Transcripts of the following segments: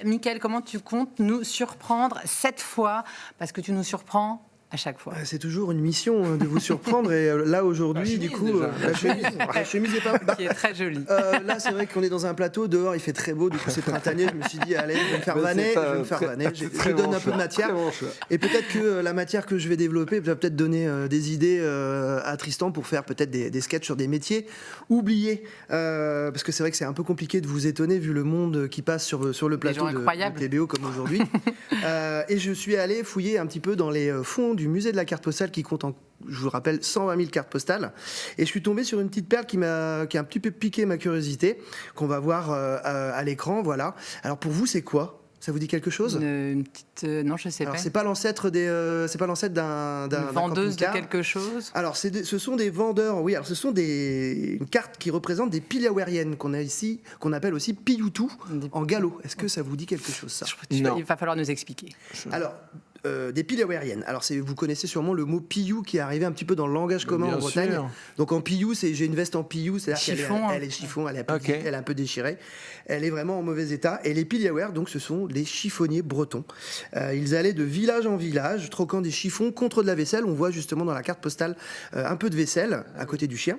Mickaël, comment tu comptes nous surprendre cette fois? Parce que tu nous surprends à chaque fois. C'est toujours une mission de vous surprendre et là aujourd'hui du coup la chemise est pas Qui est très jolie. Là c'est vrai qu'on est dans un plateau, dehors il fait très beau, du coup c'est printanier, je me suis dit allez je vais me faire vanner, je donne un peu de matière et peut-être que la matière que je vais développer va peut-être donner des idées à Tristan pour faire peut-être des sketchs sur des métiers oubliés parce que c'est vrai que c'est un peu compliqué de vous étonner vu le monde qui passe sur le plateau de TBO comme aujourd'hui et je suis allé fouiller un petit peu dans les fonds du musée de la carte postale qui compte, je vous rappelle, 120 000 cartes postales. Et je suis tombé sur une petite perle qui a un petit peu piqué ma curiosité, qu'on va voir à l'écran. Voilà. Alors pour vous, c'est quoi ? Ça vous dit quelque chose ? Une petite... non, je sais pas. Alors c'est pas l'ancêtre d'un vendeuse de quelque chose. Alors ce sont des vendeurs, oui. Alors ce sont une carte qui représente des piliawariennes qu'on a ici, qu'on appelle aussi piyoutou en gallo. Est-ce que ça vous dit quelque chose ça ? Il va falloir nous expliquer. Alors des piliawariennes. Alors vous connaissez sûrement le mot piyou qui est arrivé un petit peu dans le langage commun en Bretagne. Sûr. Donc en piyou, j'ai une veste en piyou, c'est-à-dire qu'elle est chiffon, elle est un peu déchirée. Elle est vraiment en mauvais état. Et les piliaware, donc ce sont les chiffonniers bretons. Ils allaient de village en village, troquant des chiffons contre de la vaisselle. On voit justement dans la carte postale un peu de vaisselle à côté du chien.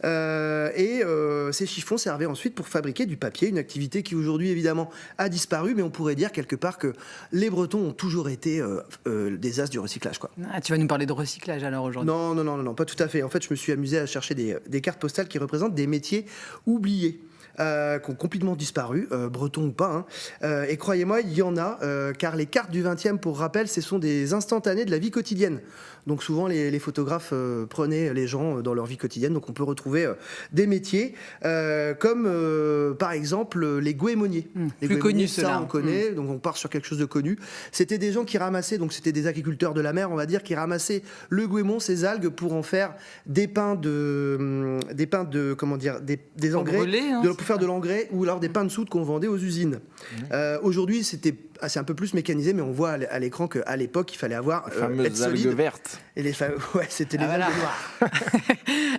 Ces chiffons servaient ensuite pour fabriquer du papier, une activité qui aujourd'hui évidemment a disparu, mais on pourrait dire quelque part que les Bretons ont toujours été des as du recyclage, quoi. Ah, tu vas nous parler de recyclage alors aujourd'hui ? Non, pas tout à fait. En fait, je me suis amusé à chercher des cartes postales qui représentent des métiers oubliés. Qui ont complètement disparu, bretons ou pas. Et croyez-moi, il y en a, car les cartes du 20e, pour rappel, ce sont des instantanés de la vie quotidienne. Donc souvent, les photographes prenaient les gens dans leur vie quotidienne. Donc on peut retrouver des métiers comme, par exemple, les goémoniers. Les plus connus, ceux-là. On connaît, donc on part sur quelque chose de connu. C'était des gens qui ramassaient, donc c'était des agriculteurs de la mer, on va dire, qui ramassaient le goémon, ces algues, pour en faire des pains de comment dire, des engrais, brûler, pour faire de l'engrais, ou alors des pains de soude qu'on vendait aux usines. Aujourd'hui, c'est un peu plus mécanisé, mais on voit à l'écran qu'à l'époque, il fallait avoir être solide. Algues vertes. Et c'était les algues noires.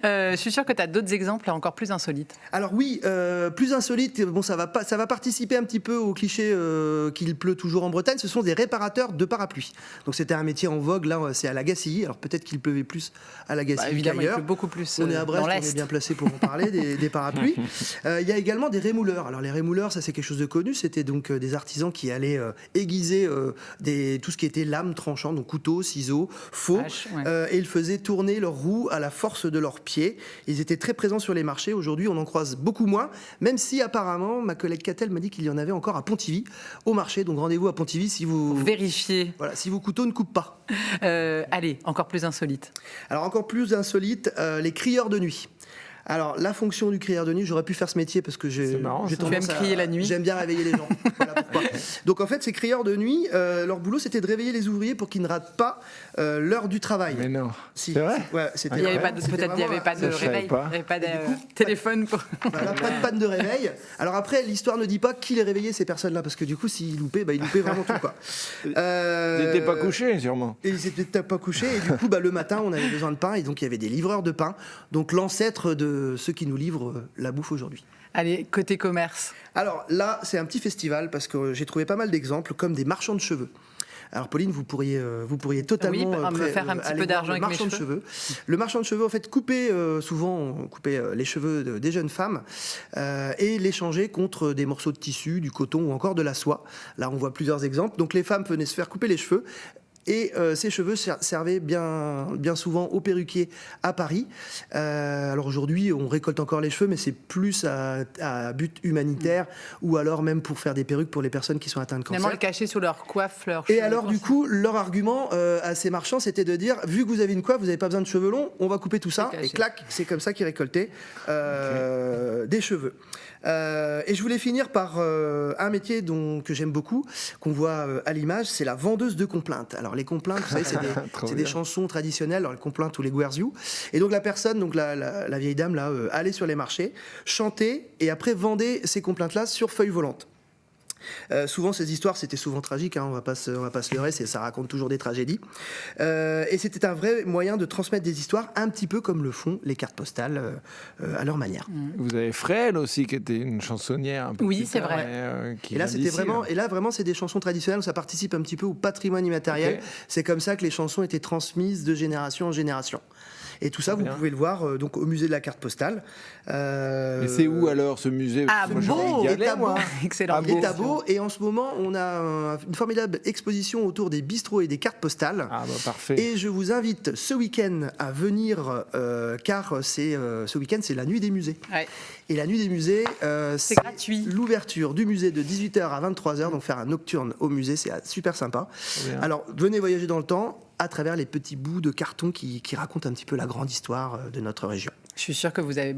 Je suis sûre que tu as d'autres exemples encore plus insolites. Alors oui, plus insolites, bon, ça va participer un petit peu au cliché qu'il pleut toujours en Bretagne. Ce sont des réparateurs de parapluies. Donc c'était un métier en vogue, là c'est à Lagacilly. Alors peut-être qu'il pleuvait plus à Lagacilly évidemment, qu'ailleurs. Il pleut beaucoup plus on est à Brest, dans l'Est. On est bien placé pour en parler des parapluies. Il y a également des rémouleurs. Alors les rémouleurs, ça c'est quelque chose de connu. C'était donc des artisans qui allaient aiguiser tout ce qui était lame tranchante, donc couteau, ciseaux, faux, et ils faisaient tourner leurs roues à la force de leurs pieds. Ils étaient très présents sur les marchés. Aujourd'hui, on en croise beaucoup moins, même si apparemment, ma collègue Catel m'a dit qu'il y en avait encore à Pontivy, au marché. Donc rendez-vous à Pontivy si vous... Vérifiez. Voilà, si vos couteaux ne coupent pas. Allez, encore plus insolite. Alors encore plus insolite, les crieurs de nuit. Alors, la fonction du crieur de nuit, j'aurais pu faire ce métier parce que j'ai tendance à crier la nuit. J'aime bien réveiller les gens. Voilà pourquoi. Donc, en fait, ces crieurs de nuit, leur boulot, c'était de réveiller les ouvriers pour qu'ils ne ratent pas l'heure du travail. Mais non. Si. C'est vrai ? Ouais, il n'y avait pas de réveil, il n'y avait pas de téléphone. Voilà, pas de panne de réveil. Alors après, l'histoire ne dit pas qui les réveillait, ces personnes-là, parce que du coup, s'ils loupaient, ils loupaient vraiment tout, quoi. Ils n'étaient pas couchés, sûrement. Et ils n'étaient pas couchés, et du coup, le matin, on avait besoin de pain, et donc il y avait des livreurs de pain, donc l'ancêtre de ceux qui nous livrent la bouffe aujourd'hui. Allez, côté commerce. Alors là, c'est un petit festival parce que j'ai trouvé pas mal d'exemples comme des marchands de cheveux. Alors Pauline, vous pourriez totalement me faire un petit peu d'argent avec mes cheveux. Le marchand de cheveux, en fait, souvent on coupait les cheveux des jeunes femmes et les changeait contre des morceaux de tissu, du coton ou encore de la soie. Là, on voit plusieurs exemples. Donc les femmes venaient se faire couper les cheveux. Et ces cheveux servaient bien souvent aux perruquiers à Paris. Alors aujourd'hui, on récolte encore les cheveux, mais c'est plus à but humanitaire ou alors même pour faire des perruques pour les personnes qui sont atteintes de cancer. Finalement, le cacher sous leur coiffe, leurs cheveux. Et cheveux. alors du coup, leur argument à ces marchands, c'était de dire, vu que vous avez une coiffe, vous n'avez pas besoin de cheveux longs, on va couper tout ça. Et clac, c'est comme ça qu'ils récoltaient des cheveux. Et je voulais finir par un métier que j'aime beaucoup, qu'on voit à l'image, c'est la vendeuse de complaintes. Alors les complaintes, vous savez, c'est des chansons traditionnelles, alors les complaintes ou les guerziou. Et donc la personne, donc la vieille dame là, allait sur les marchés, chantait et après vendait ces complaintes-là sur feuilles volantes. Souvent, ces histoires, c'était souvent tragique, on va pas se leurrer, ça raconte toujours des tragédies. Et c'était un vrai moyen de transmettre des histoires, un petit peu comme le font les cartes postales à leur manière. Vous avez Fréhel aussi, qui était une chansonnière un peu. Oui, c'est vrai. Et là, vraiment, c'est des chansons traditionnelles où ça participe un petit peu au patrimoine immatériel. Okay. C'est comme ça que les chansons étaient transmises de génération en génération. Et tout ça, vous pouvez le voir donc au musée de la carte postale. Et c'est où alors ce musée? Excellent. Il est à Beau. Et en ce moment, on a une formidable exposition autour des bistrots et des cartes postales. Ah bah parfait. Et je vous invite ce week-end à venir, car ce week-end, c'est la nuit des musées. Ouais. Et la nuit des musées, c'est gratuit. L'ouverture du musée de 18h à 23h, donc faire un nocturne au musée, c'est super sympa. Alors, venez voyager dans le temps à travers les petits bouts de carton qui racontent un petit peu la grande histoire de notre région. Je suis sûre que vous avez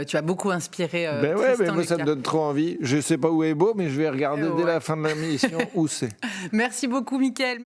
tu as beaucoup inspiré. Moi ça me donne trop envie. Je ne sais pas où est Beau, mais je vais regarder dès la fin de la mission où c'est. Merci beaucoup, Mickaël.